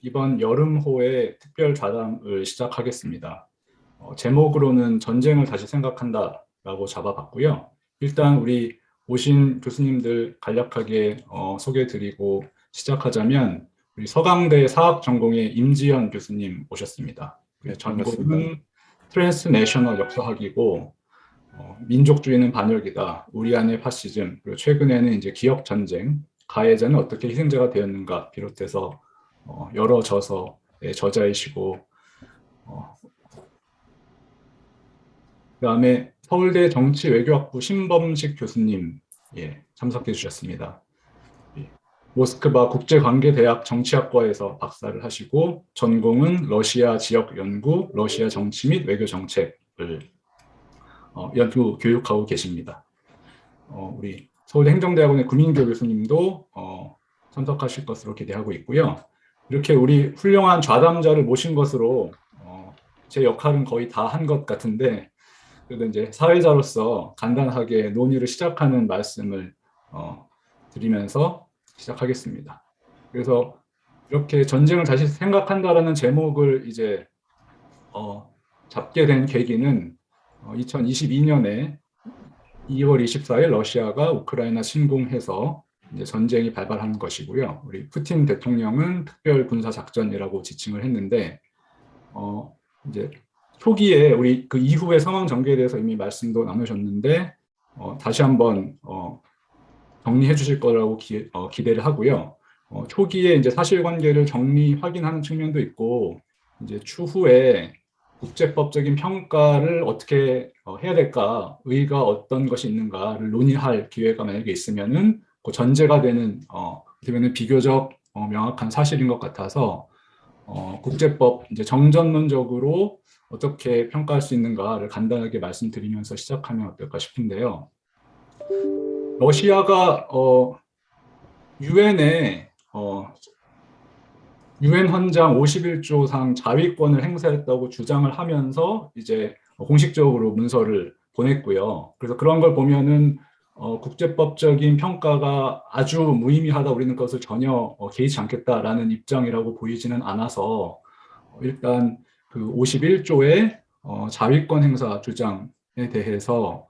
이번 여름호의 특별 좌담을 시작하겠습니다. 제목으로는 전쟁을 다시 생각한다라고 잡아봤고요. 일단 우리 오신 교수님들 간략하게 소개드리고 시작하자면 우리 서강대 사학 전공의 임지연 교수님 오셨습니다. 네, 반갑습니다. 전공은 트랜스내셔널 역사학이고 민족주의는 반역이다, 우리 안의 파시즘, 그리고 최근에는 이제 기업 전쟁, 가해자는 어떻게 희생자가 되었는가 비롯해서 여러 저서의 저자이시고 그다음에 서울대 정치외교학부 신범식 교수님 참석해 주셨습니다. 모스크바 국제관계대학 정치학과에서 박사를 하시고 전공은 러시아 지역 연구, 러시아 정치 및 외교 정책을 연구 교육하고 계십니다. 우리 서울대 행정대학원의 구민교 교수님도 참석하실 것으로 기대하고 있고요. 이렇게 우리 훌륭한 좌담자를 모신 것으로 제 역할은 거의 다 한 것 같은데, 그래도 이제 사회자로서 간단하게 논의를 시작하는 말씀을 드리면서 시작하겠습니다. 그래서 이렇게 전쟁을 다시 생각한다라는 제목을 이제 잡게 된 계기는 2022년에 2월 24일 러시아가 우크라이나 침공해서 이제 전쟁이 발발한 것이고요. 우리 푸틴 대통령은 특별 군사 작전이라고 지칭을 했는데 이제 초기에 우리 그 이후의 상황 전개에 대해서 이미 말씀도 나누셨는데 다시 한번 정리해 주실 거라고 기대를 하고요. 초기에 이제 사실관계를 정리 확인하는 측면도 있고 이제 추후에 국제법적인 평가를 어떻게 해야 될까, 의의가 어떤 것이 있는가를 논의할 기회가 만약에 있으면은 그 전제가 되는 어떻게 비교적 명확한 사실인 것 같아서 국제법 이제 정전론적으로 어떻게 평가할 수 있는가를 간단하게 말씀드리면서 시작하면 어떨까 싶은데요. 러시아가 유엔에 유엔 헌장 51조상 자위권을 행사했다고 주장을 하면서 이제 공식적으로 문서를 보냈고요. 그래서 그런 걸 보면은 국제법적인 평가가 아주 무의미하다, 우리는 그것을 전혀 개의치 않겠다라는 입장이라고 보이지는 않아서 일단 그 51조의 자위권 행사 주장에 대해서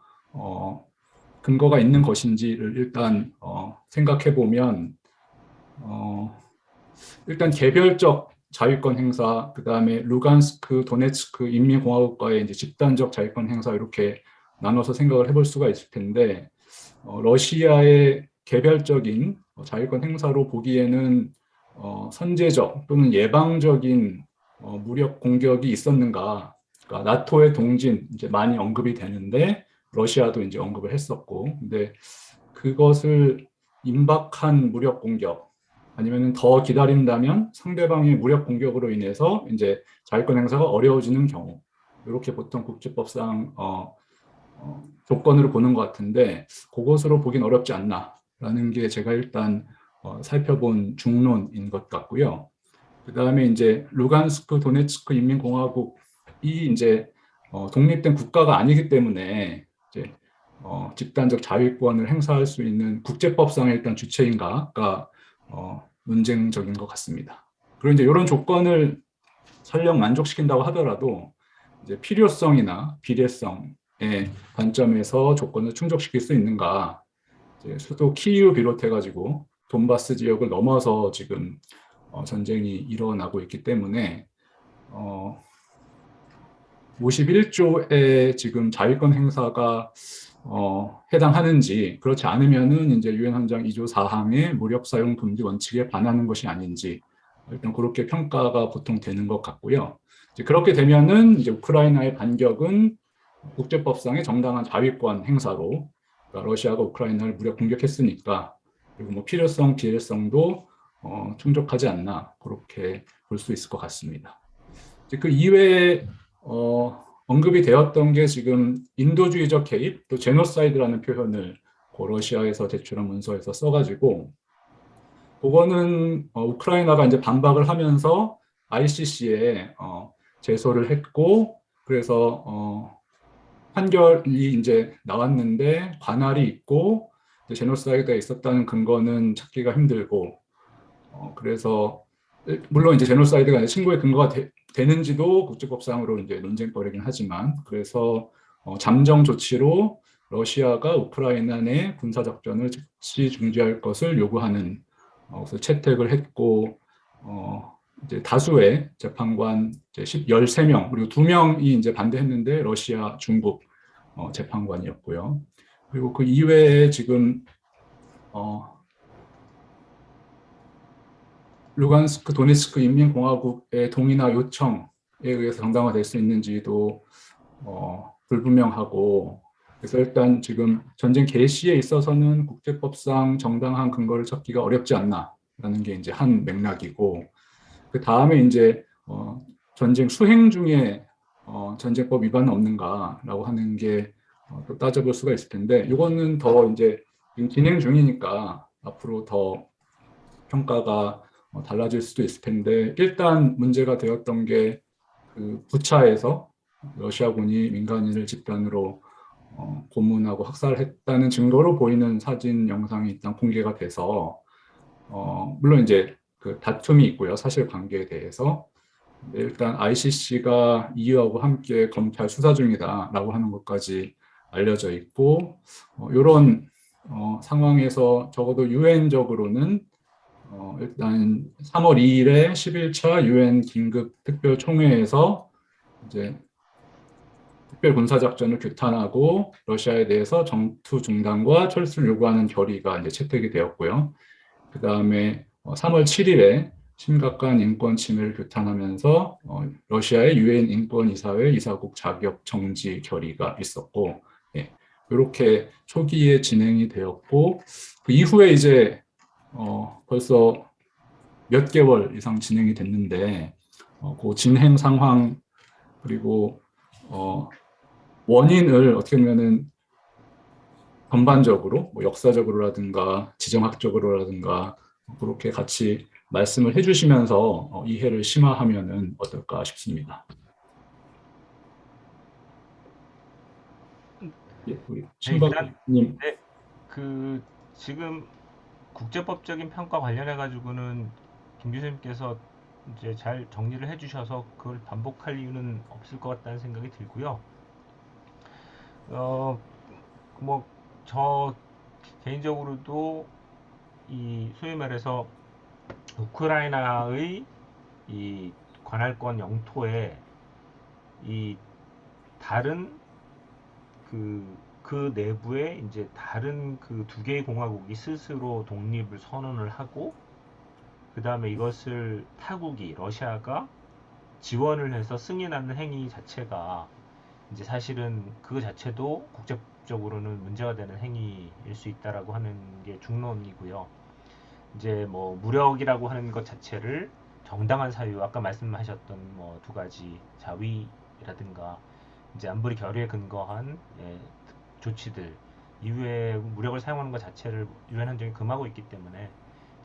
근거가 있는 것인지를 일단 생각해 보면 일단 개별적 자위권 행사, 그 다음에 루간스크, 도네츠크 인민공화국과의 이제 집단적 자위권 행사, 이렇게 나눠서 생각을 해볼 수가 있을 텐데 러시아의 개별적인 자위권 행사로 보기에는 선제적 또는 예방적인 무력 공격이 있었는가? 그러니까 나토의 동진 이제 많이 언급이 되는데 러시아도 이제 언급을 했었고, 근데 그것을 임박한 무력 공격 아니면 더 기다린다면 상대방의 무력 공격으로 인해서 이제 자위권 행사가 어려워지는 경우, 이렇게 보통 국제법상 조건으로 보는 것 같은데 그것으로 보긴 어렵지 않나라는 게 제가 일단 살펴본 중론인 것 같고요. 그 다음에 이제 루간스크 도네츠크 인민공화국이 이제 독립된 국가가 아니기 때문에 이제 집단적 자위권을 행사할 수 있는 국제법상의 일단 주체인가가 논쟁적인 것 같습니다. 그리고 이제 이런 조건을 설령 만족시킨다고 하더라도 이제 필요성이나 비례성의 관점에서 조건을 충족시킬 수 있는가, 이제 수도 키이우 비롯해가지고 돈바스 지역을 넘어서 지금 전쟁이 일어나고 있기 때문에 51조의 지금 자위권 행사가 해당하는지, 그렇지 않으면은 이제 유엔 헌장 2조 4항의 무력 사용 금지 원칙에 반하는 것이 아닌지, 일단 그렇게 평가가 보통 되는 것 같고요. 이제 그렇게 되면은 이제 우크라이나의 반격은 국제법상의 정당한 자위권 행사로, 그러니까 러시아가 우크라이나를 무력 공격했으니까, 그리고 뭐 필요성, 비례성도 충족하지 않나, 그렇게 볼 수 있을 것 같습니다. 이제 그 이외에 언급이 되었던 게 지금 인도주의적 개입, 또 제노사이드라는 표현을 러시아에서 제출한 문서에서 써가지고, 그거는 우크라이나가 이제 반박을 하면서 ICC에 제소를 했고, 그래서 판결이 이제 나왔는데 관할이 있고 제노사이드가 있었다는 근거는 찾기가 힘들고, 그래서 물론 이제 제노사이드가 신고의 근거가 되는지도 국제법상으로 이제 논쟁거리긴 하지만, 그래서 잠정 조치로 러시아가 우크라이나 내 군사작전을 즉시 중지할 것을 요구하는 그래서 채택을 했고, 이제 다수의 재판관 이제 13명, 그리고 2명이 이제 반대했는데 러시아, 중국 재판관이었고요. 그리고 그 이외에 지금 루간스크 도네츠크 인민공화국의 동의나 요청에 의해서 정당화될 수 있는지도 불분명하고, 그래서 일단 지금 전쟁 개시에 있어서는 국제법상 정당한 근거를 찾기가 어렵지 않나라는 게 이제 한 맥락이고, 그 다음에 이제 전쟁 수행 중에 전쟁법 위반은 없는가라고 하는 게 또 따져볼 수가 있을 텐데, 이거는 더 이제 지금 진행 중이니까 앞으로 더 평가가 달라질 수도 있을 텐데, 일단 문제가 되었던 게 그 부차에서 러시아군이 민간인을 집단으로 고문하고 학살했다는 증거로 보이는 사진 영상이 일단 공개가 돼서, 물론 이제 그 다툼이 있고요, 사실관계에 대해서. 일단 ICC가 EU하고 함께 검찰 수사 중이다라고 하는 것까지 알려져 있고, 이런 상황에서 적어도 유엔적으로는 일단 3월 2일에 11차 유엔 긴급 특별 총회에서 이제 특별 군사작전을 규탄하고 러시아에 대해서 전투 중단과 철수를 요구하는 결의가 이제 채택이 되었고요. 그 다음에 3월 7일에 심각한 인권 침해를 규탄하면서 러시아의 유엔 인권이사회 이사국 자격 정지 결의가 있었고, 예, 이렇게 초기에 진행이 되었고, 그 이후에 이제 벌써 몇 개월 이상 진행이 됐는데, 그 진행 상황 그리고 원인을 어떻게 보면은 전반적으로 뭐 역사적으로라든가 지정학적으로라든가 그렇게 같이 말씀을 해주시면서 이해를 심화하면은 어떨까 싶습니다. 예, 우리 네, 일단 신박님. 네, 그 지금 국제법적인 평가 관련해 가지고는 김 교수님께서 이제 잘 정리를 해주셔서 그걸 반복할 이유는 없을 것 같다는 생각이 들고요. 어, 뭐 저 개인적으로도 이 소위 말해서 우크라이나의 이 관할권 영토에 이 다른 그 내부에 이제 다른 그 두 개의 공화국이 스스로 독립을 선언을 하고 그 다음에 이것을 타국이 러시아가 지원을 해서 승인하는 행위 자체가 이제 사실은 그 자체도 국제적으로는 문제가 되는 행위일 수 있다라고 하는 게 중론이고요. 이제 뭐 무력이라고 하는 것 자체를 정당한 사유, 아까 말씀하셨던 뭐 두 가지 자위라든가 이제 안보리 결의에 근거한 조치들 이후에 무력을 사용하는 것 자체를 유엔 헌정이 금하고 있기 때문에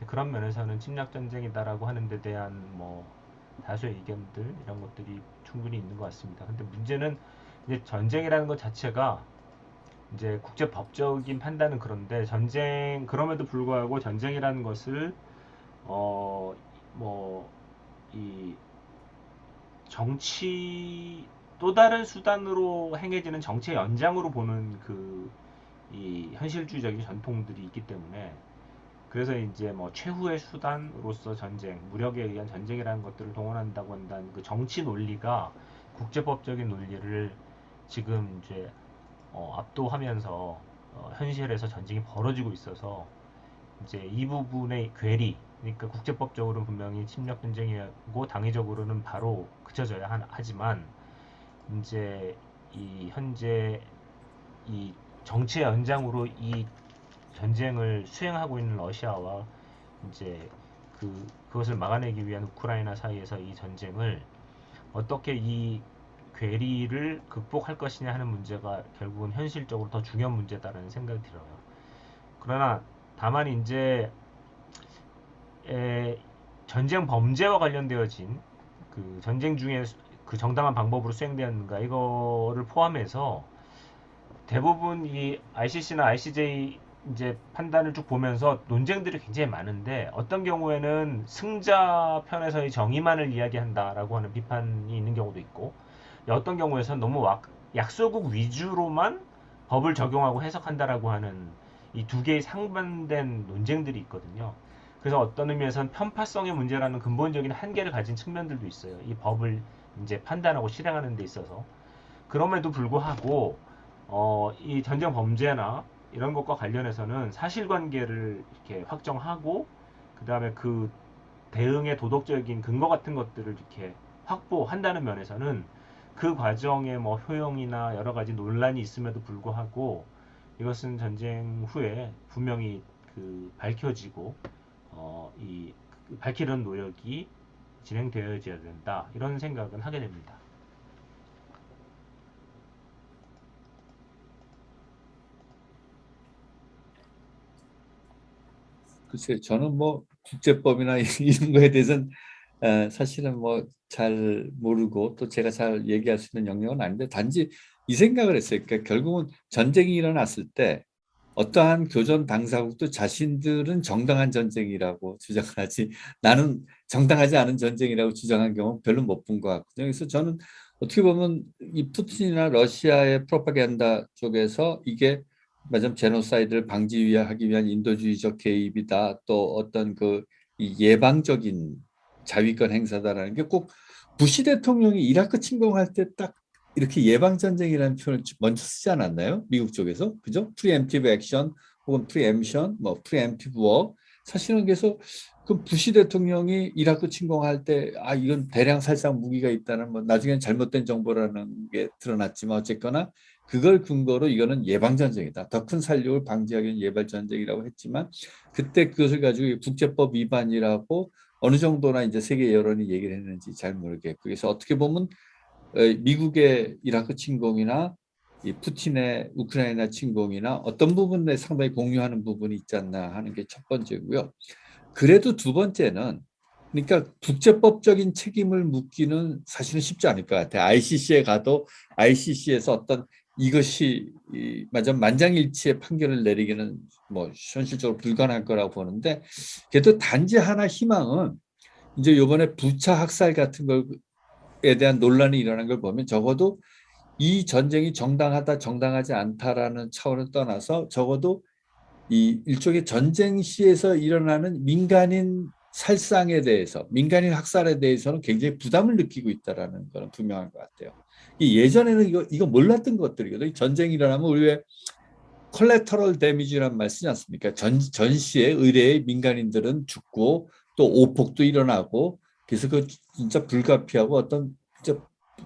그런 면에서는 침략 전쟁이다라고 하는 데 대한 뭐 다수의 의견들 이런 것들이 충분히 있는 것 같습니다. 근데 문제는 이제 전쟁이라는 것 자체가 이제 국제 법적인 판단은 그런데 전쟁 그럼에도 불구하고 전쟁이라는 것을 어 뭐 이 정치 또 다른 수단으로 행해지는 정치의 연장으로 보는 그 이 현실주의적인 전통들이 있기 때문에 그래서 이제 뭐 최후의 수단으로서 전쟁, 무력에 의한 전쟁이라는 것들을 동원한다고 한다는 그 정치 논리가 국제법적인 논리를 지금 이제 압도하면서 현실에서 전쟁이 벌어지고 있어서 이제 이 부분의 괴리, 그러니까 국제법적으로는 분명히 침략 전쟁이고 당위적으로는 바로 그쳐져야 하지만 이제 이 현재 이 정치의 연장으로 이 전쟁을 수행하고 있는 러시아와 이제 그것을 막아내기 위한 우크라이나 사이에서 이 전쟁을 어떻게 이 괴리를 극복할 것이냐 하는 문제가 결국은 현실적으로 더 중요한 문제다라는 생각이 들어요. 그러나 다만 이제 전쟁 범죄와 관련되어진 그 전쟁 중에 그 정당한 방법으로 수행되었는가 이거를 포함해서 대부분 이 ICC나 ICJ 이제 판단을 쭉 보면서 논쟁들이 굉장히 많은데 어떤 경우에는 승자 편에서의 정의만을 이야기한다라고 하는 비판이 있는 경우도 있고 어떤 경우에선 너무 약소국 위주로만 법을 적용하고 해석한다라고 하는 이 두 개의 상반된 논쟁들이 있거든요. 그래서 어떤 의미에선 편파성의 문제라는 근본적인 한계를 가진 측면들도 있어요. 이 법을 이제 판단하고 실행하는 데 있어서. 그럼에도 불구하고 이 전쟁 범죄나 이런 것과 관련해서는 사실관계를 이렇게 확정하고 그 다음에 그 대응의 도덕적인 근거 같은 것들을 이렇게 확보한다는 면에서는 그 과정에 뭐 효용이나 여러 가지 논란이 있음에도 불구하고 이것은 전쟁 후에 분명히 그 밝혀지고 이 밝히는 노력이 진행되어져야 된다 이런 생각은 하게 됩니다. 글쎄요, 저는 뭐 국제법이나 이런 거에 대해서는 사실은 뭐 잘 모르고 또 제가 잘 얘기할 수 있는 영역은 아닌데 단지 이 생각을 했어요. 그러니까 결국은 전쟁이 일어났을 때 어떠한 교전 당사국도 자신들은 정당한 전쟁이라고 주장하지 나는 정당하지 않은 전쟁이라고 주장한 경우는 별로 못 본 것 같거든요. 그래서 저는 어떻게 보면 이 푸틴이나 러시아의 프로파간다 쪽에서 이게 말하자면 제노사이드를 방지하기 위한 인도주의적 개입이다. 또 어떤 이 예방적인 자위권 행사다라는 게 꼭 부시 대통령이 이라크 침공할 때 딱 이렇게 예방 전쟁이라는 표현을 먼저 쓰지 않았나요? 미국 쪽에서 그죠? 프리엠티브 액션 혹은 프리엠션, 뭐 프리엠티브 워. 사실은 그래서 그 부시 대통령이 이라크 침공할 때 이건 대량 살상 무기가 있다는 뭐 나중엔 잘못된 정보라는 게 드러났지만 어쨌거나 그걸 근거로 이거는 예방전쟁이다. 더 큰 살육을 방지하기 위한 예방전쟁이라고 했지만 그때 그것을 가지고 국제법 위반이라고 어느 정도나 이제 세계 여론이 얘기를 했는지 잘 모르겠고 그래서 어떻게 보면 미국의 이라크 침공이나 이 푸틴의 우크라이나 침공이나 어떤 부분에 상당히 공유하는 부분이 있지 않나 하는 게 첫 번째고요. 그래도 두 번째는 그러니까 국제법적인 책임을 묻기는 사실은 쉽지 않을 것 같아요. ICC에 가도 ICC에서 어떤 이것이 맞아 만장일치의 판결을 내리기는 뭐 현실적으로 불가능할 거라고 보는데 그래도 단지 하나 희망은 이제 이번에 부차 학살 같은 것에 대한 논란이 일어난 걸 보면 적어도 이 전쟁이 정당하다 정당하지 않다라는 차원을 떠나서 적어도 이 일종의 전쟁 시에서 일어나는 민간인 살상에 대해서 민간인 학살에 대해서는 굉장히 부담을 느끼고 있다라는 것은 분명한 것 같아요. 예전에는 이거 몰랐던 것들이거든요. 전쟁이 일어나면 우리 왜 콜레터럴 데미지라는 말 쓰지 않습니까? 전시에 의뢰의 민간인들은 죽고 또 오폭도 일어나고 그래서 그 진짜 불가피하고 어떤 진짜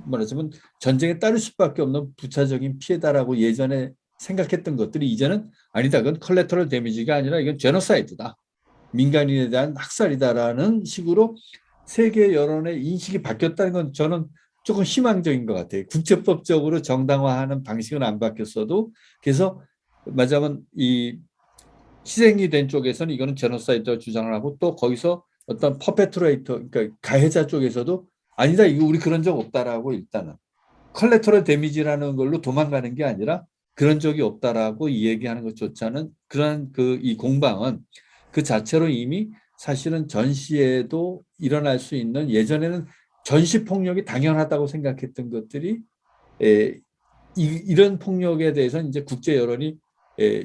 말하자면 전쟁에 따를 수밖에 없는 부차적인 피해다라고 예전에 생각했던 것들이 이제는 아니다. 그건 컬레터럴 데미지가 아니라 이건 제노사이드다. 민간인에 대한 학살이다라는 식으로 세계 여론의 인식이 바뀌었다는 건 저는 조금 희망적인 것 같아요. 국제법적으로 정당화하는 방식은 안 바뀌었어도 그래서 맞아면 이 희생이 된 쪽에서는 이거는 제노사이드 주장을 하고 또 거기서 어떤 퍼페트레이터 그러니까 가해자 쪽에서도 아니다 이거 우리 그런 적 없다라고 일단은 컬레터럴 데미지라는 걸로 도망가는 게 아니라 그런 적이 없다라고 얘기하는 것조차는 그런 이 공방은 그 자체로 이미 사실은 전시에도 일어날 수 있는 예전에는 전시 폭력이 당연하다고 생각했던 것들이 이런 폭력에 대해서는 이제 국제 여론이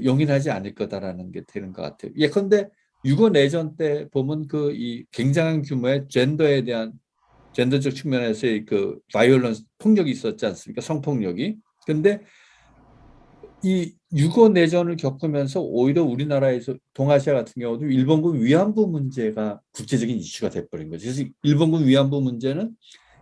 용인하지 않을 거다라는 게 되는 것 같아요. 예컨대 유고 내전 때 보면 이 굉장한 규모의 젠더에 대한 젠더적 측면에서의 바이올런스 폭력이 있었지 않습니까? 성폭력이. 근데 이 유고 내전을 겪으면서 오히려 우리나라에서 동아시아 같은 경우도 일본군 위안부 문제가 국제적인 이슈가 돼버린 거죠. 그래서 일본군 위안부 문제는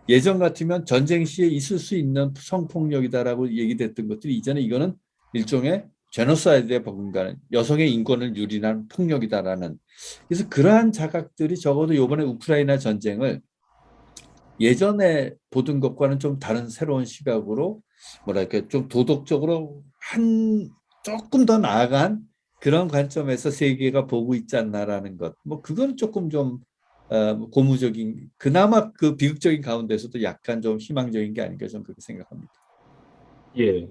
예전 같으면 전쟁 시에 있을 수 있는 성폭력이다라고 얘기됐던 것들이 이제는 이거는 일종의 제노사이드에 버금가는 여성의 인권을 유린한 폭력이다라는 그래서 그러한 자각들이 적어도 이번에 우크라이나 전쟁을 예전에 보던 것과는 좀 다른 새로운 시각으로 뭐랄까 좀 도덕적으로 조금 더 나아간 그런 관점에서 세계가 보고 있지 않나라는 것. 뭐 그건 조금 좀 고무적인 그나마 그 비극적인 가운데서도 약간 좀 희망적인 게 아닌가 저는 그렇게 생각합니다. 예.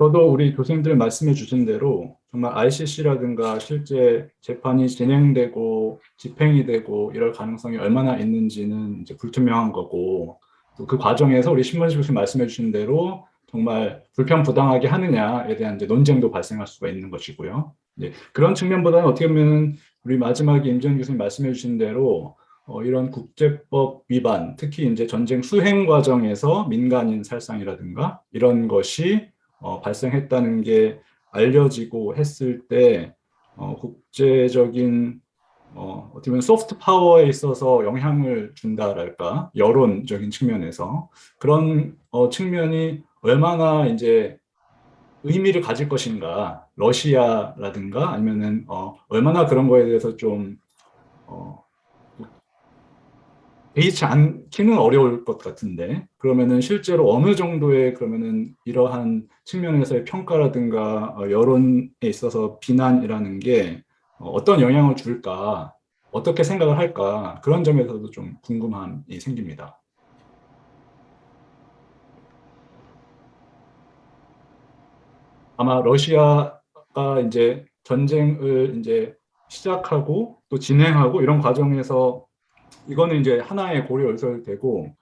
저도 우리 교수님들 말씀해 주신 대로 정말 ICC라든가 실제 재판이 진행되고 집행이 되고 이럴 가능성이 얼마나 있는지는 이제 불투명한 거고, 또 그 과정에서 우리 신문식 교수님 말씀해 주신 대로 정말 불편부당하게 하느냐에 대한 이제 논쟁도 발생할 수가 있는 것이고요. 네, 그런 측면보다는 어떻게 보면 우리 마지막에 임지연 교수님 말씀해 주신 대로 이런 국제법 위반, 특히 이제 전쟁 수행 과정에서 민간인 살상이라든가 이런 것이 발생했다는 게 알려지고 했을 때 국제적인 어떻게 보면 소프트 파워에 있어서 영향을 준다랄까, 여론적인 측면에서 그런 측면이 얼마나 이제 의미를 가질 것인가, 러시아라든가 아니면은 얼마나 그런 거에 대해서 좀 개의치 않기는 어려울 것 같은데, 그러면은 실제로 어느 정도의 그러면은 이러한 측면에서의 평가라든가 여론에 있어서 비난이라는 게 어떤 영향을 줄까, 어떻게 생각을 할까, 그런 점에서도 좀 궁금함이 생깁니다. 아마 러시아가 이제 전쟁을 이제 시작하고 또 진행하고 이런 과정에서 이거는 이제 하나의 고려 요소일 테고,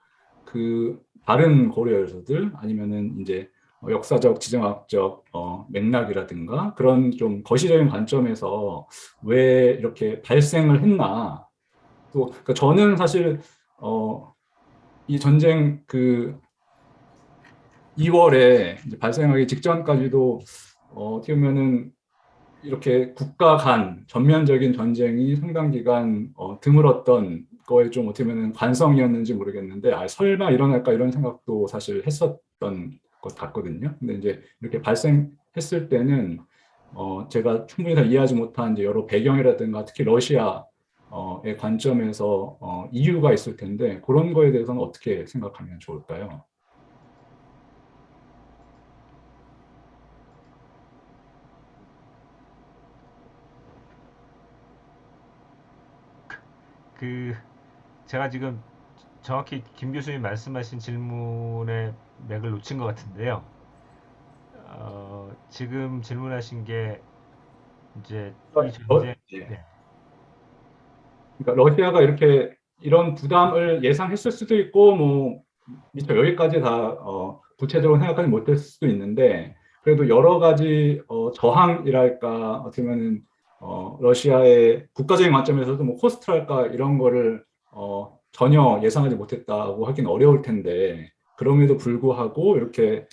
그 다른 고려 요소들 아니면은 이제 역사적, 지정학적 맥락이라든가 그런 좀 거시적인 관점에서 왜 이렇게 발생을 했나. 또 그러니까 저는 사실 이 전쟁 그 2월에 발생하기 직전까지도 어떻게 보면은 이렇게 국가 간 전면적인 전쟁이 상당 기간 드물었던 거에 좀 어떻게 보면 관성이었는지 모르겠는데, 설마 일어날까 이런 생각도 사실 했었던 것 같거든요. 근데 이제 이렇게 발생했을 때는 제가 충분히 다 이해하지 못한 이제 여러 배경이라든가 특히 러시아의 관점에서 이유가 있을 텐데, 그런 거에 대해서는 어떻게 생각하면 좋을까요? 그 제가 지금 정확히 김 교수님 말씀하신 질문의 맥을 놓친 것 같은데요. 지금 질문하신 게 이제 이 전쟁, 예. 네, 그러니까 러시아가 이렇게 이런 부담을 예상했을 수도 있고, 뭐 미처 여기까지 다 구체적으로 생각하지 못했을 수도 있는데, 그래도 여러 가지 저항이랄까, 어떻게 보면 러시아의 국가적인 관점에서도 뭐 코스트랄까 이런 거를 전혀 예상하지 못했다고 하기는 어려울 텐데, 그럼에도 불구하고 이렇게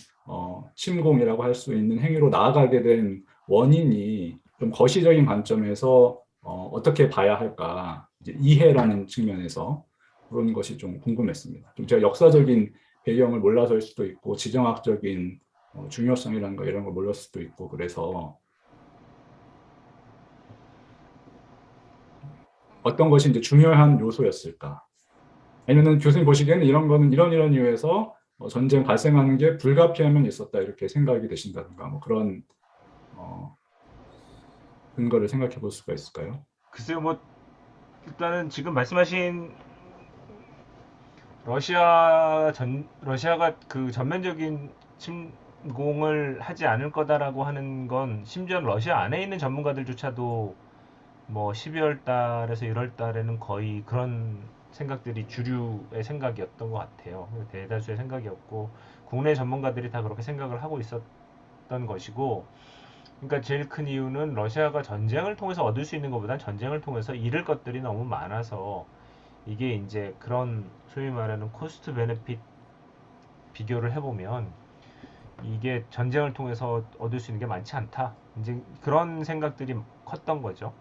침공이라고 할 수 있는 행위로 나아가게 된 원인이 좀 거시적인 관점에서 어떻게 봐야 할까, 이제 이해라는 측면에서 그런 것이 좀 궁금했습니다. 좀 제가 역사적인 배경을 몰라서일 수도 있고, 지정학적인 중요성이라는 거 이런 걸 몰랐을 수도 있고, 그래서 어떤 것이 이제 중요한 요소였을까? 아니면은 교수님 보시기에는 이런 거는 이런 이유에서 전쟁 발생하는 게 불가피하면 있었다 이렇게 생각이 되신다든가, 뭐 그런 근거를 생각해 볼 수가 있을까요? 글쎄요, 뭐 일단은 지금 말씀하신 러시아가 그 전면적인 침공을 하지 않을 거다라고 하는 건 심지어 러시아 안에 있는 전문가들조차도 뭐 12월 달에서 1월 달에는 거의 그런 생각들이 주류의 생각이었던 것 같아요. 대다수의 생각이었고 국내 전문가들이 다 그렇게 생각을 하고 있었던 것이고, 그러니까 제일 큰 이유는 러시아가 전쟁을 통해서 얻을 수 있는 것보단 전쟁을 통해서 잃을 것들이 너무 많아서, 이게 이제 그런 소위 말하는 코스트 베네핏 비교를 해보면 이게 전쟁을 통해서 얻을 수 있는 게 많지 않다, 이제 그런 생각들이 컸던 거죠.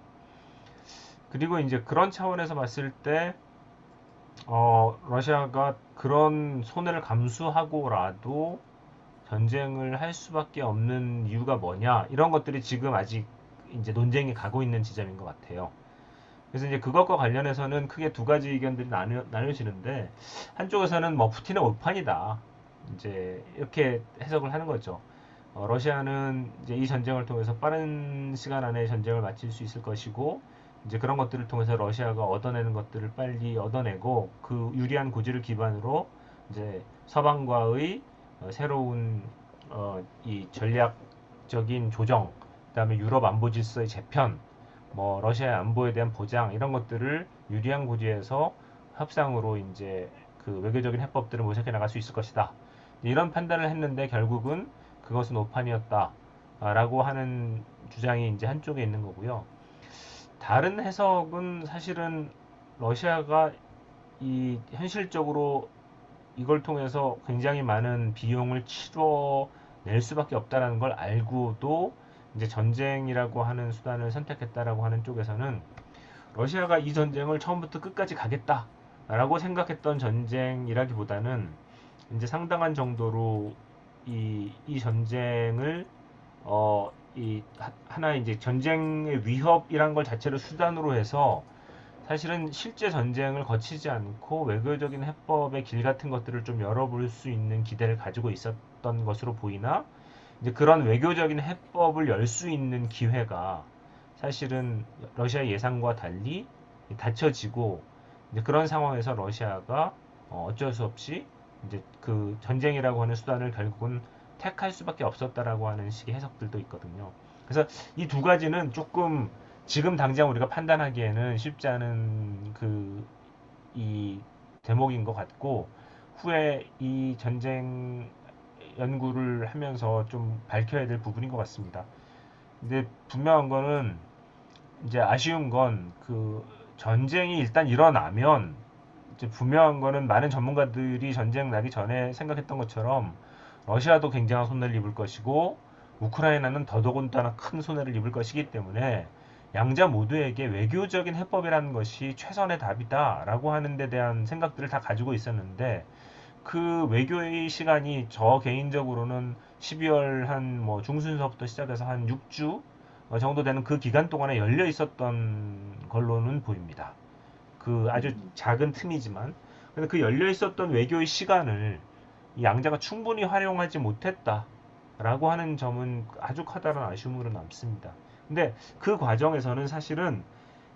그리고 이제 그런 차원에서 봤을 때 러시아가 그런 손해를 감수하고라도 전쟁을 할 수밖에 없는 이유가 뭐냐, 이런 것들이 지금 아직 이제 논쟁이 가고 있는 지점인 것 같아요. 그래서 이제 그것과 관련해서는 크게 두 가지 의견들이 나뉘어지는데, 한쪽에서는 뭐 푸틴의 오판이다, 이제 이렇게 해석을 하는 거죠. 러시아는 이제 이 전쟁을 통해서 빠른 시간 안에 전쟁을 마칠 수 있을 것이고, 이제 그런 것들을 통해서 러시아가 얻어내는 것들을 빨리 얻어내고 그 유리한 고지를 기반으로 이제 서방과의 새로운 이 전략적인 조정, 그다음에 유럽 안보 질서의 재편, 뭐 러시아의 안보에 대한 보장 이런 것들을 유리한 고지에서 협상으로 이제 그 외교적인 해법들을 모색해 나갈 수 있을 것이다. 이런 판단을 했는데 결국은 그것은 오판이었다라고 하는 주장이 이제 한쪽에 있는 거고요. 다른 해석은 사실은 러시아가 이 현실적으로 이걸 통해서 굉장히 많은 비용을 치러낼 수밖에 없다라는 걸 알고도 이제 전쟁이라고 하는 수단을 선택했다라고 하는 쪽에서는 러시아가 이 전쟁을 처음부터 끝까지 가겠다라고 생각했던 전쟁이라기보다는 이제 상당한 정도로 이 전쟁을 하나의 이제 전쟁의 위협이란 걸 자체를 수단으로 해서 사실은 실제 전쟁을 거치지 않고 외교적인 해법의 길 같은 것들을 좀 열어볼 수 있는 기대를 가지고 있었던 것으로 보이나 이제 그런 외교적인 해법을 열 수 있는 기회가 사실은 러시아 예상과 달리 닫혀지고 이제 그런 상황에서 러시아가 어쩔 수 없이 이제 그 전쟁이라고 하는 수단을 결국은 택할 수밖에 없었다라고 하는 식의 해석들도 있거든요. 그래서 이 두 가지는 조금 지금 당장 우리가 판단하기에는 쉽지 않은 이 대목인 것 같고 후에 이 전쟁 연구를 하면서 좀 밝혀야 될 부분인 것 같습니다. 근데 분명한 거는 이제 아쉬운 건 그 전쟁이 일단 일어나면 이제 분명한 거는 많은 전문가들이 전쟁 나기 전에 생각했던 것처럼 러시아도 굉장한 손해를 입을 것이고 우크라이나는 더더군다나 큰 손해를 입을 것이기 때문에 양자 모두에게 외교적인 해법이라는 것이 최선의 답이다라고 하는 데 대한 생각들을 다 가지고 있었는데 그 외교의 시간이 저 개인적으로는 12월 한 뭐 중순서부터 시작해서 한 6주 정도 되는 그 기간 동안에 열려 있었던 걸로는 보입니다. 그 아주 작은 틈이지만 근데 그 열려 있었던 외교의 시간을 이 양자가 충분히 활용하지 못했다라고 하는 점은 아주 커다란 아쉬움으로 남습니다. 근데 그 과정에서는 사실은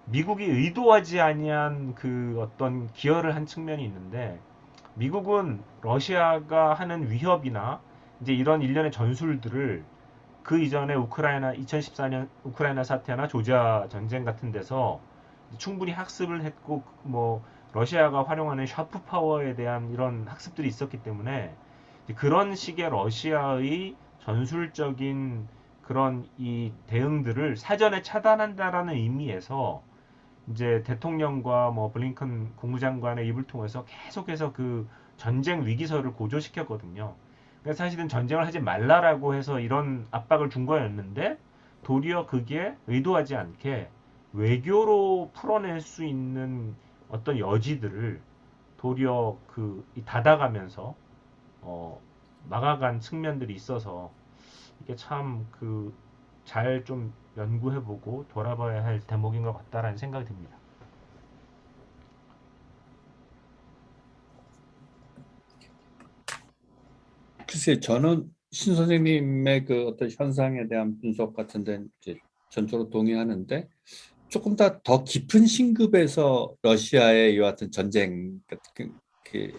미국이 의도하지 아니한 그 어떤 기여를 한 측면이 있는데 미국은 러시아가 하는 위협이나 이제 이런 일련의 전술들을 그 이전에 우크라이나 2014년 우크라이나 사태나 조지아 전쟁 같은 데서 충분히 학습을 했고 뭐 러시아가 활용하는 샤프 파워에 대한 이런 학습들이 있었기 때문에 그런 식의 러시아의 전술적인 그런 이 대응들을 사전에 차단한다라는 의미에서 이제 대통령과 뭐 블링컨 국무장관의 입을 통해서 계속해서 그 전쟁 위기설을 고조시켰거든요. 그러니까 사실은 전쟁을 하지 말라라고 해서 이런 압박을 준 거였는데 도리어 그게 의도하지 않게 외교로 풀어낼 수 있는 어떤 여지들을 도리어 닫아가면서 어, 막아간 측면들이 있어서 이게 참 잘 좀 연구해보고 돌아봐야 할 대목인 것 같다라는 생각이 듭니다. 글쎄, 저는 신 선생님의 그 어떤 현상에 대한 분석 같은 데는 이제 전적으로 동의하는데 조금 더 깊은 신급에서 러시아의 이와 같은 전쟁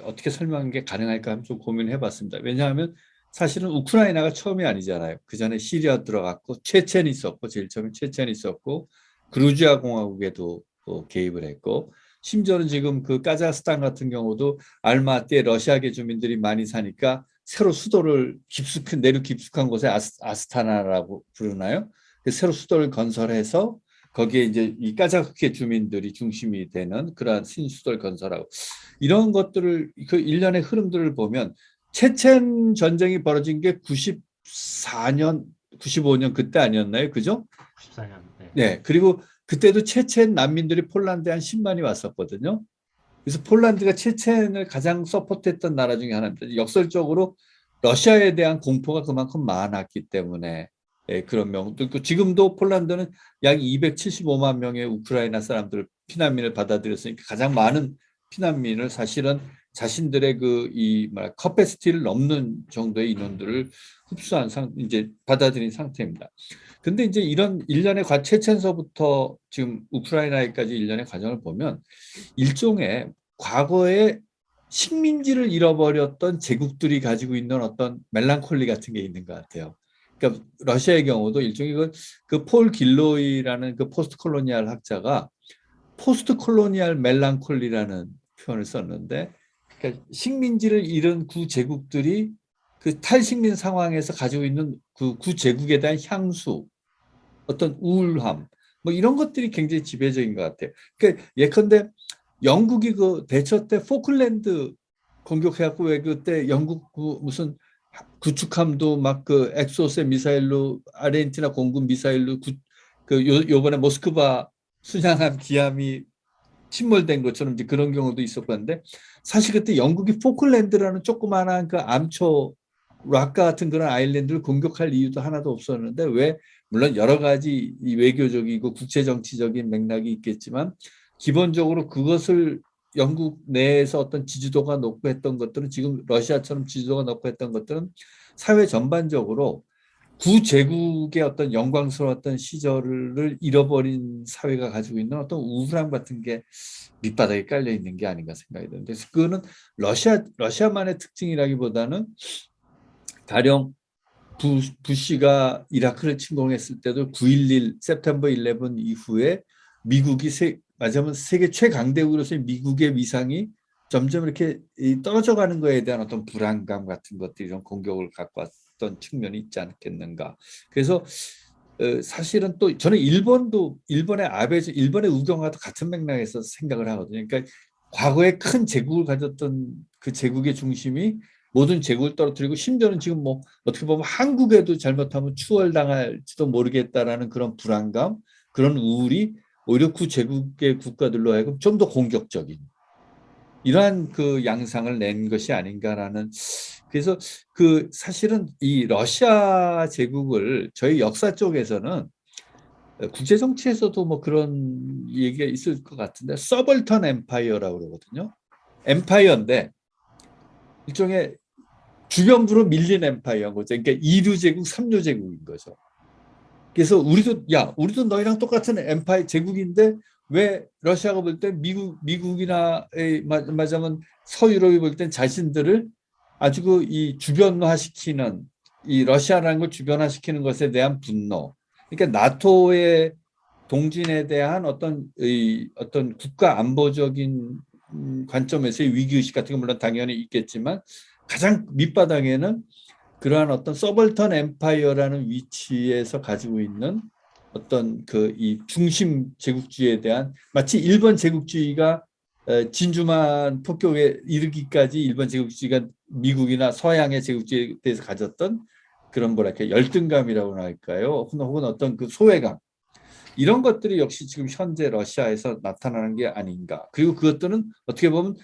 어떻게 설명하는 게 가능할까 하면 좀 고민을 해봤습니다. 왜냐하면 사실은 우크라이나가 처음이 아니잖아요. 그 전에 시리아 들어갔고 체첸이 있었고 제일 처음에 체첸이 있었고 그루지아 공화국에도 개입을 했고 심지어는 지금 그 카자흐스탄 같은 경우도 알마티에 러시아계 주민들이 많이 사니까 새로 수도를 내륙 깊숙한 곳에 아스타나라고 부르나요? 새로 수도를 건설해서 거기에 이제 이 까자흐계 주민들이 중심이 되는 그러한 신수도를 건설하고 이런 것들을 그 일련의 흐름들을 보면 체첸 전쟁이 벌어진 게 94년, 95년 그때 아니었나요? 그죠? 94년. 네. 네. 그리고 그때도 체첸 난민들이 폴란드에 한 10만이 왔었거든요. 그래서 폴란드가 체첸을 가장 서포트했던 나라 중에 하나입니다. 역설적으로 러시아에 대한 공포가 그만큼 많았기 때문에 그런 명도 있고 지금도 폴란드는 약 275만 명의 우크라이나 사람들 피난민을 받아들였으니까 가장 많은 피난민을 사실은 자신들의 커패시티를 넘는 정도의 인원들을 흡수한 이제 받아들인 상태입니다. 근데 이제 이런 일련의 체첸서부터 지금 우크라이나에까지 일련의 과정을 보면 일종의 과거에 식민지를 잃어버렸던 제국들이 가지고 있는 어떤 멜랑콜리 같은 게 있는 것 같아요. 그러니까 러시아의 경우도 일종의 그 폴 길로이라는 그 포스트 콜로니얼 학자가 포스트 콜로니얼 멜랑콜리라는 표현을 썼는데, 그러니까 식민지를 잃은 구제국들이 그 탈식민 상황에서 가지고 있는 그 구제국에 대한 향수, 어떤 우울함, 뭐 이런 것들이 굉장히 지배적인 것 같아요. 그러니까 예컨대 영국이 그 대처 때 포클랜드 공격해갖고 왜 그때 영국 그 무슨 구축함도 막 그 엑소세 미사일로 아르헨티나 공군 미사일로 요번에 모스크바 순양함 기함이 침몰된 것처럼 이제 그런 경우도 있었고 한데, 사실 그때 영국이 포클랜드라는 조그마한 그 암초 락카 같은 그런 아일랜드를 공격할 이유도 하나도 없었는데, 왜 물론 여러 가지 이 외교적이고 국제 정치적인 맥락이 있겠지만 기본적으로 그것을 영국 내에서 어떤 지지도가 높고 했던 것들은, 지금 러시아처럼 지지도가 높고 했던 것들은 사회 전반적으로 구제국의 어떤 영광스러웠던 시절을 잃어버린 사회가 가지고 있는 어떤 우울함 같은 게 밑바닥에 깔려 있는 게 아닌가 생각이 드는데, 그거는 러시아만의 특징이라기보다는 가령 부시가 이라크를 침공했을 때도 9.11 September 11 이후에 미국이 맞으면 세계 최강대국으로서의 미국의 위상이 점점 이렇게 떨어져 가는 거에 대한 어떤 불안감 같은 것들이 좀 공격을 갖고 왔던 측면이 있지 않겠는가. 그래서 사실은 또 저는 일본의 일본의 우경과도 같은 맥락에서 생각을 하거든요. 그러니까 과거에 큰 제국을 가졌던 그 제국의 중심이 모든 제국을 떨어뜨리고, 심지어는 지금 뭐 어떻게 보면 한국에도 잘못하면 추월당할지도 모르겠다라는 그런 불안감, 그런 우울이 오히려 구제국의 국가들로 하여금 좀 더 공격적인 이러한 그 양상을 낸 것이 아닌가라는. 그래서 그 사실은 이 러시아 제국을 저희 역사 쪽에서는 국제 정치에서도 뭐 그런 얘기가 있을 것 같은데, 서벌턴 엠파이어라고 그러거든요. 엠파이어인데 일종의 주변부로 밀린 엠파이어인 거죠. 그러니까 2류 제국, 3류 제국인 거죠. 그래서 우리도 너희랑 똑같은 엠파이어 제국인데 왜 러시아가 볼 때 미국이나 말하자면 서유럽이 볼 땐 자신들을 아주 이 주변화시키는, 이 러시아라는 걸 주변화시키는 것에 대한 분노. 그러니까 나토의 동진에 대한 어떤 국가 안보적인 관점에서의 위기의식 같은 건 물론 당연히 있겠지만, 가장 밑바닥에는 그러한 어떤 서벌턴 엠파이어라는 위치에서 가지고 있는 어떤 그 이 중심 제국주의에 대한, 마치 일본 제국주의가 진주만 폭격에 이르기까지 일본 제국주의가 미국이나 서양의 제국주의에 대해서 가졌던 그런 뭐랄까 열등감이라고 할까요? 혹은 어떤 그 소외감, 이런 것들이 역시 지금 현재 러시아에서 나타나는 게 아닌가. 그리고 그것들은 어떻게 보면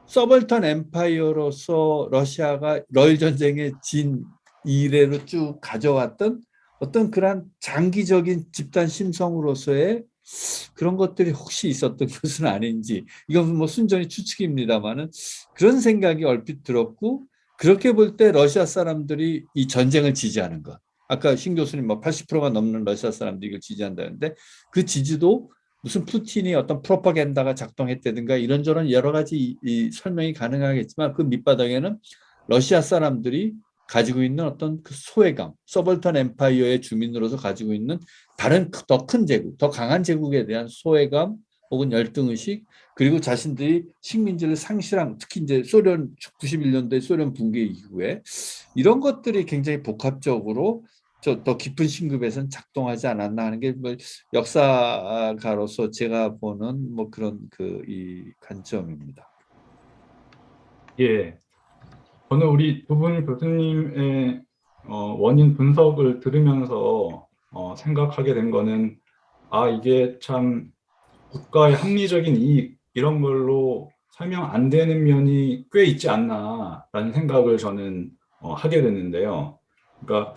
서벌턴 엠파이어로서 러시아가 러일 전쟁에 진 이래로 쭉 가져왔던 어떤 그러한 장기적인 집단 심성으로서의 그런 것들이 혹시 있었던 것은 아닌지, 이건 뭐 순전히 추측입니다만은 그런 생각이 얼핏 들었고, 그렇게 볼 때 러시아 사람들이 이 전쟁을 지지하는 것, 아까 신 교수님 뭐 80%가 넘는 러시아 사람들이 이걸 지지한다는데, 그 지지도 무슨 푸틴이 어떤 프로파간다가 작동했다든가 이런저런 여러 가지 이 설명이 가능하겠지만, 그 밑바닥에는 러시아 사람들이 가지고 있는 어떤 그 소외감, 서벌턴 엠파이어의 주민으로서 가지고 있는 다른 더 큰 제국, 더 강한 제국에 대한 소외감 혹은 열등의식, 그리고 자신들이 식민지를 상실한, 특히 이제 소련 91년도에 소련 붕괴 이후에 이런 것들이 굉장히 복합적으로 더 깊은 신급에서는 작동하지 않았나 하는 게 뭐 역사가로서 제가 보는 뭐 그런 이 관점입니다. 예. 저는 우리 두 분 교수님의 원인 분석을 들으면서 생각하게 된 거는, 이게 참 국가의 합리적인 이익 이런 걸로 설명 안 되는 면이 꽤 있지 않나라는 생각을 저는 하게 됐는데요. 그러니까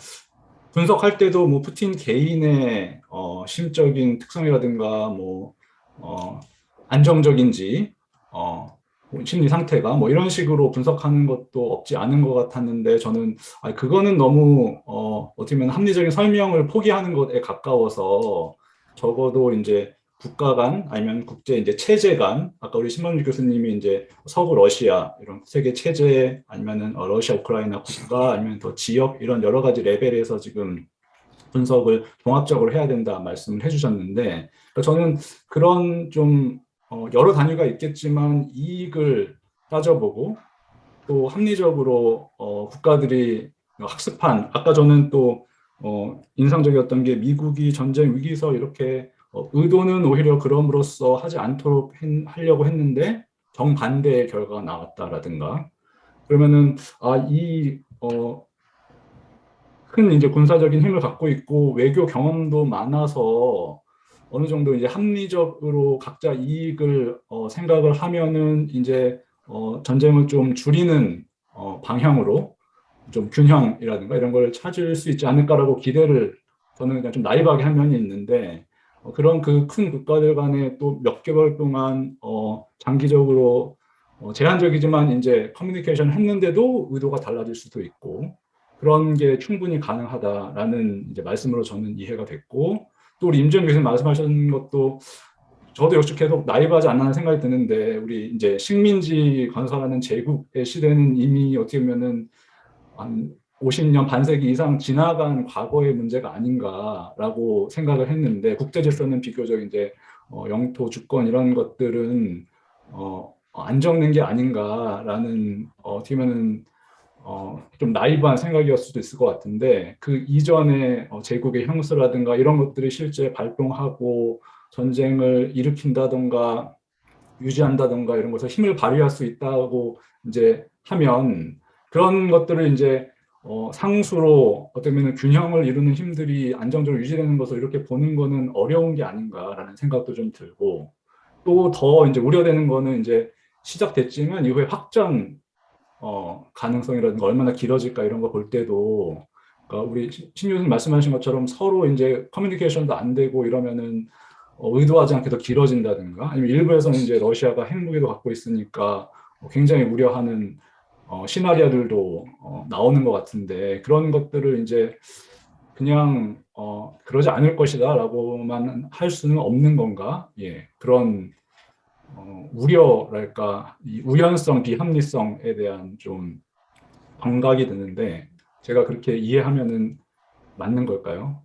분석할 때도 뭐 푸틴 개인의 심적인 특성이라든가 뭐 안정적인지 심리 상태가 뭐 이런 식으로 분석하는 것도 없지 않은 것 같았는데, 저는 그거는 너무 어떻게 보면 합리적인 설명을 포기하는 것에 가까워서, 적어도 이제 국가 간 아니면 국제 이제 체제 간 아까 우리 신범주 교수님이 이제 서구 러시아 이런 세계 체제 아니면은 러시아 우크라이나 국가 아니면 더 지역 이런 여러 가지 레벨에서 지금 분석을 종합적으로 해야 된다 말씀을 해주셨는데 그러니까 저는 그런 좀 여러 단위가 있겠지만 이익을 따져보고 또 합리적으로 국가들이 학습한 아까 저는 또 인상적이었던 게 미국이 전쟁 위기서 이렇게 의도는 오히려 그럼으로써 하지 않도록 하려고 했는데 정반대의 결과가 나왔다라든가 그러면은 큰 이제 군사적인 힘을 갖고 있고 외교 경험도 많아서 어느 정도 이제 합리적으로 각자 이익을 생각을 하면은 이제 전쟁을 좀 줄이는 방향으로 좀 균형이라든가 이런 걸 찾을 수 있지 않을까라고 기대를 저는 그냥 좀 나이브하게 한 면이 있는데 그런 그 큰 국가들 간에 또 몇 개월 동안 장기적으로 제한적이지만 이제 커뮤니케이션 했는데도 의도가 달라질 수도 있고 그런 게 충분히 가능하다라는 이제 말씀으로 저는 이해가 됐고 또 우리 임지영 교수님 말씀하신 것도 저도 역시 계속 나이브하지 않나 생각이 드는데 우리 이제 식민지 건설하는 제국의 시대는 이미 어떻게 보면은 한 50년 반세기 이상 지나간 과거의 문제가 아닌가라고 생각을 했는데 국제 질서는 비교적 이제 영토 주권 이런 것들은 안 적는 게 아닌가라는 어떻게 보면은 좀 나이브한 생각이었을 수도 있을 것 같은데 그 이전에 제국의 형수라든가 이런 것들이 실제 발동하고 전쟁을 일으킨다던가 유지한다던가 이런 것을 힘을 발휘할 수 있다고 이제 하면 그런 것들을 이제 상수로 어떻게 보면 균형을 이루는 힘들이 안정적으로 유지되는 것을 이렇게 보는 거는 어려운 게 아닌가라는 생각도 좀 들고 또 더 이제 우려되는 거는 이제 시작됐지만 이후에 확장 가능성이라든가 얼마나 길어질까 이런 거 볼 때도 그러니까 우리 신 교수님 말씀하신 것처럼 서로 이제 커뮤니케이션도 안 되고 이러면은 의도하지 않게 더 길어진다든가 아니면 일부에서는 이제 러시아가 핵무기도 갖고 있으니까 굉장히 우려하는 시나리오들도 나오는 것 같은데 그런 것들을 이제 그냥 그러지 않을 것이다라고만 할 수는 없는 건가? 예, 그런 우려랄까 이 우연성, 비합리성에 대한 좀 감각이 드는데 제가 그렇게 이해하면은 맞는 걸까요?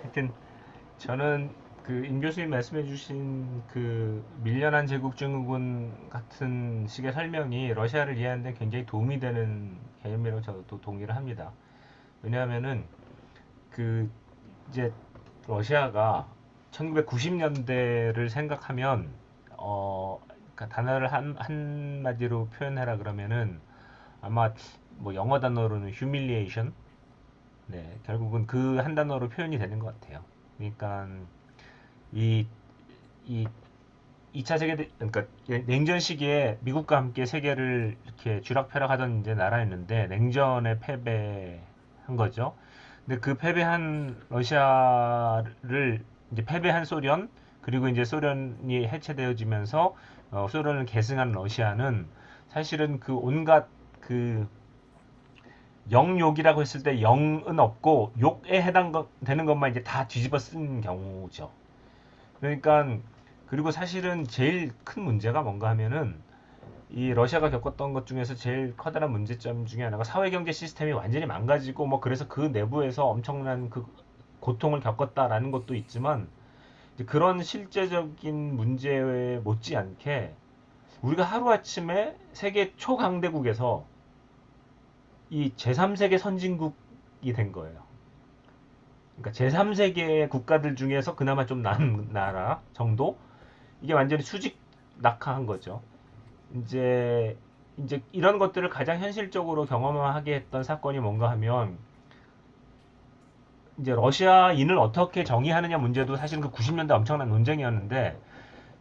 하여튼 저는 그 임 교수님 말씀해주신 그 밀려난 제국 증후군 같은 식의 설명이 러시아를 이해하는 데 굉장히 도움이 되는 개념이라고 저도 동의를 합니다. 왜냐하면은 그 이제 러시아가 1990년대를 생각하면 그러니까 단어를 한마디로 표현해라 그러면은 아마 뭐 영어 단어로는 humiliation 네 결국은 그 한 단어로 표현이 되는 것 같아요. 그러니까 이, 이 2차 그러니까 냉전 시기에 미국과 함께 세계를 이렇게 쥐락펴락하던 이제 나라였는데 냉전에 패배한 거죠. 근데 그 패배한 러시아를 이제 패배한 소련 그리고 이제 소련이 해체되어지면서 소련을 계승한 러시아는 사실은 그 온갖 그 영욕이라고 했을 때 영은 없고 욕에 해당되는 것만 이제 다 뒤집어 쓴 경우죠. 그러니까 그리고 사실은 제일 큰 문제가 뭔가 하면은 이 러시아가 겪었던 것 중에서 제일 커다란 문제점 중에 하나가 사회경제 시스템이 완전히 망가지고 뭐 그래서 그 내부에서 엄청난 그 고통을 겪었다라는 것도 있지만 이제 그런 실제적인 문제에 못지않게 우리가 하루아침에 세계 초강대국에서 이 제3세계 선진국이 된 거예요. 그러니까 제3세계 국가들 중에서 그나마 좀 나은 나라 정도? 이게 완전히 수직 낙하한 거죠. 이제 이런 것들을 가장 현실적으로 경험하게 했던 사건이 뭔가 하면 이제 러시아인을 어떻게 정의하느냐 문제도 사실은 그 90년대 엄청난 논쟁이었는데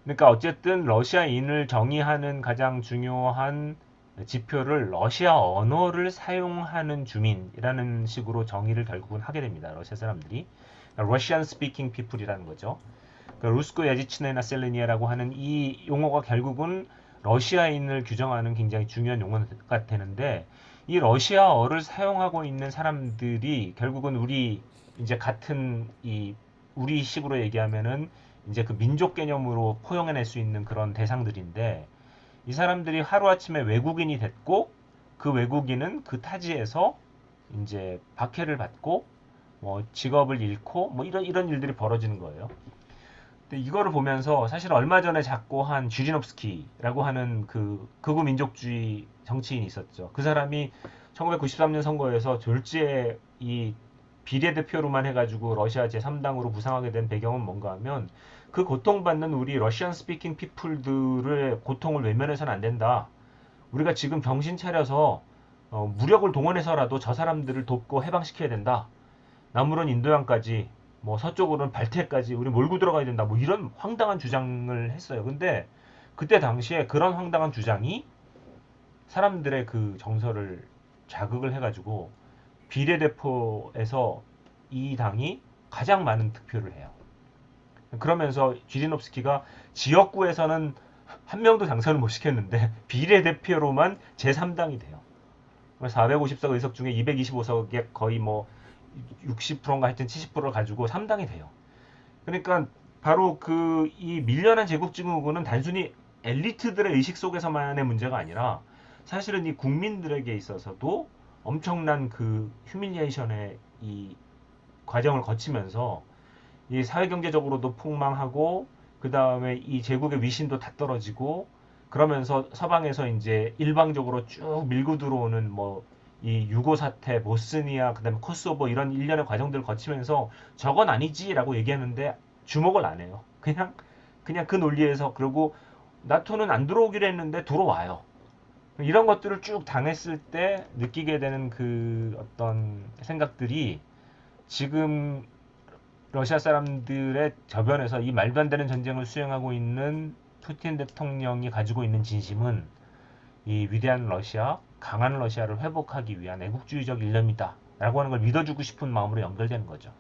그러니까 어쨌든 러시아인을 정의하는 가장 중요한 지표를 러시아 언어를 사용하는 주민이라는 식으로 정의를 결국은 하게 됩니다. 러시아 사람들이 Russian speaking people이라는 거죠. 루스코 야지치네나 셀레니아라고 하는 이 용어가 결국은 러시아인을 규정하는 굉장히 중요한 용어가 되는데 이 러시아어를 사용하고 있는 사람들이 결국은 우리 이제 같은 이 우리식으로 얘기하면은 이제 그 민족 개념으로 포용해낼 수 있는 그런 대상들인데 이 사람들이 하루아침에 외국인이 됐고 그 외국인은 그 타지에서 이제 박해를 받고 뭐 직업을 잃고 뭐 이런 일들이 벌어지는 거예요. 근데 이거를 보면서 사실 얼마 전에 작고한 주리노프스키라고 하는 그 극우 민족주의 정치인이 있었죠. 그 사람이 1993년 선거에서 졸지에 이 비례대표로만 해가지고 러시아 제3당으로 부상하게 된 배경은 뭔가 하면 그 고통받는 우리 러시안 스피킹 피플들의 고통을 외면해서는 안 된다. 우리가 지금 정신 차려서 무력을 동원해서라도 저 사람들을 돕고 해방시켜야 된다. 남으론 인도양까지 뭐 서쪽으로는 발트해까지 우리 몰고 들어가야 된다. 뭐 이런 황당한 주장을 했어요. 근데 그때 당시에 그런 황당한 주장이 사람들의 그 정서를 자극을 해가지고 비례대표에서 이 당이 가장 많은 득표를 해요. 그러면서 지리노프스키가 지역구에서는 한 명도 당선을 못 시켰는데 비례대표로만 제3당이 돼요. 450석 의석 중에 225석에 거의 뭐 60%인가 하여튼 70%를 가지고 3당이 돼요. 그러니까 바로 그 이 밀려난 제국주의군은 단순히 엘리트들의 의식 속에서만의 문제가 아니라 사실은 이 국민들에게 있어서도 엄청난 그 휴밀리에이션의 이 과정을 거치면서 이 사회경제적으로도 폭망하고 그 다음에 이 제국의 위신도 다 떨어지고 그러면서 서방에서 이제 일방적으로 쭉 밀고 들어오는 뭐 이 유고 사태, 보스니아, 그다음에 코소보 이런 일련의 과정들을 거치면서 저건 아니지라고 얘기하는데 주목을 안 해요. 그냥 그 논리에서 그리고 나토는 안 들어오기로 했는데 들어와요. 이런 것들을 쭉 당했을 때 느끼게 되는 그 어떤 생각들이 지금 러시아 사람들의 저변에서 이 말도 안 되는 전쟁을 수행하고 있는 푸틴 대통령이 가지고 있는 진심은 이 위대한 러시아, 강한 러시아를 회복하기 위한 애국주의적 일념이다 라고 하는 걸 믿어주고 싶은 마음으로 연결되는 거죠.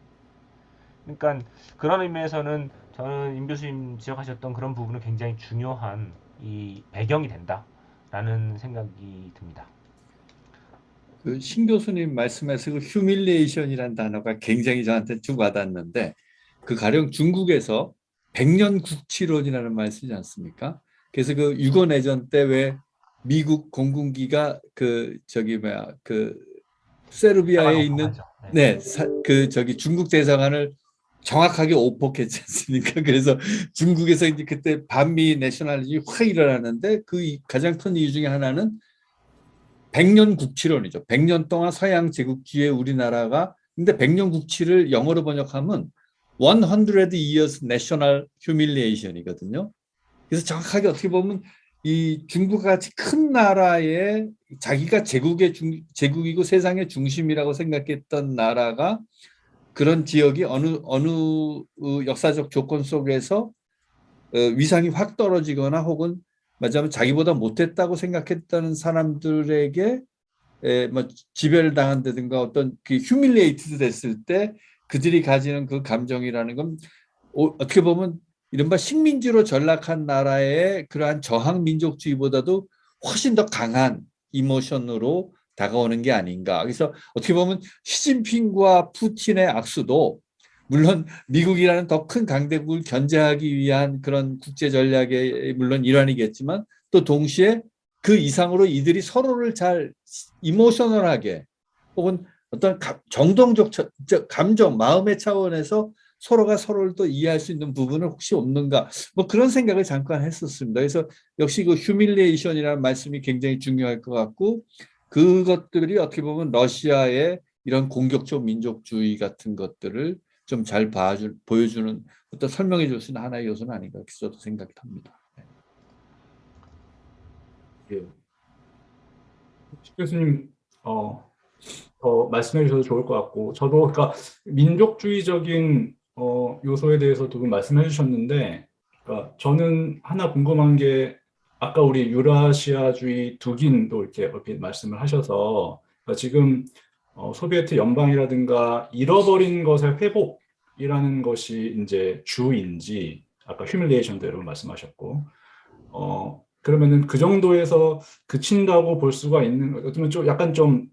그러니까 그런 의미에서는 저는 임 교수님 지적하셨던 그런 부분은 굉장히 중요한 이 배경이 된다라는 생각이 듭니다. 그 신 교수님 말씀에서 그 휴밀리에이션이라는 단어가 굉장히 저한테 좀 와닿는데 그 가령 중국에서 백년 국치론이라는 말 쓰지 않습니까? 그래서 그 유고 내전 때 왜 미국 공군기가 그 저기 뭐야 그 대사관 세르비아에 있는 오픈하죠. 네. 네, 그 저기 중국 대사관을 정확하게 오폭했지 않습니까? 그래서 중국에서 이제 그때 반미 내셔널리즘이 확 일어나는데 그 가장 큰 이유 중에 하나는 백년 국치론이죠. 100년 동안 서양 제국주의의 우리나라가 근데 백년 국치를 영어로 번역하면 100 years national humiliation이거든요. 그래서 정확하게 어떻게 보면 이 중국 같이 큰 나라에 자기가 제국이고 세상의 중심이라고 생각했던 나라가 그런 지역이 어느 역사적 조건 속에서 위상이 확 떨어지거나 혹은 말하자면 자기보다 못했다고 생각했던 사람들에게 뭐 지배를 당한다든가 어떤 그 휴밀리에이트드 됐을 때 그들이 가지는 그 감정이라는 건 어떻게 보면 이른바 식민지로 전락한 나라의 그러한 저항 민족주의보다도 훨씬 더 강한 이모션으로 다가오는 게 아닌가. 그래서 어떻게 보면 시진핑과 푸틴의 악수도 물론 미국이라는 더 큰 강대국을 견제하기 위한 그런 국제 전략의 물론 일환이겠지만 또 동시에 그 이상으로 이들이 서로를 잘 이모셔널하게 혹은 어떤 정동적 감정, 마음의 차원에서 서로가 서로를 또 이해할 수 있는 부분은 혹시 없는가 뭐 그런 생각을 잠깐 했었습니다. 그래서 역시 그 휴밀리에이션이라는 말씀이 굉장히 중요할 것 같고 그것들이 어떻게 보면 러시아의 이런 공격적 민족주의 같은 것들을 좀 잘 보여주는 어떤 설명해 줄 수 있는 하나의 요소는 아닌가 저도 생각이 듭니다. 예. 교수님 더 말씀해 주셔도 좋을 것 같고 저도 그러니까 민족주의적인 요소에 대해서 두 분 말씀해 주셨는데 그러니까 저는 하나 궁금한 게 아까 우리 유라시아주의 두긴도 이렇게 얼핏 말씀을 하셔서 그러니까 지금 소비에트 연방이라든가 잃어버린 것의 회복이라는 것이 이제 주인지 아까 휴밀리에이션도 여러분 말씀하셨고 그러면은 그 정도에서 그친다고 볼 수가 있는, 어쩌면 좀 약간 좀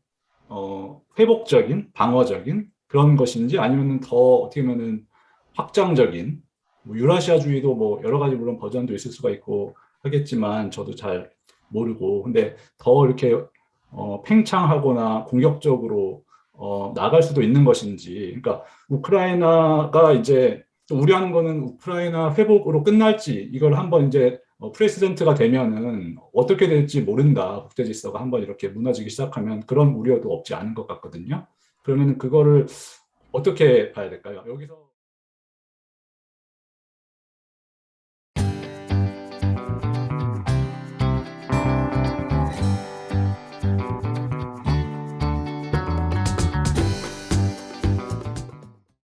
회복적인, 방어적인 그런 것인지, 아니면은 더 어떻게 보면은 확장적인, 뭐 유라시아주의도 뭐 여러 가지 물론 버전도 있을 수가 있고 하겠지만 저도 잘 모르고, 근데 더 이렇게 팽창하거나 공격적으로 나갈 수도 있는 것인지. 그러니까 우크라이나가 이제 좀 우려하는 거는 우크라이나 회복으로 끝날지, 이걸 한번 이제 프레시던트가 되면은 어떻게 될지 모른다. 국제 질서가 한번 이렇게 무너지기 시작하면 그런 우려도 없지 않은 것 같거든요. 그러면 그거를 어떻게 봐야 될까요? 여기서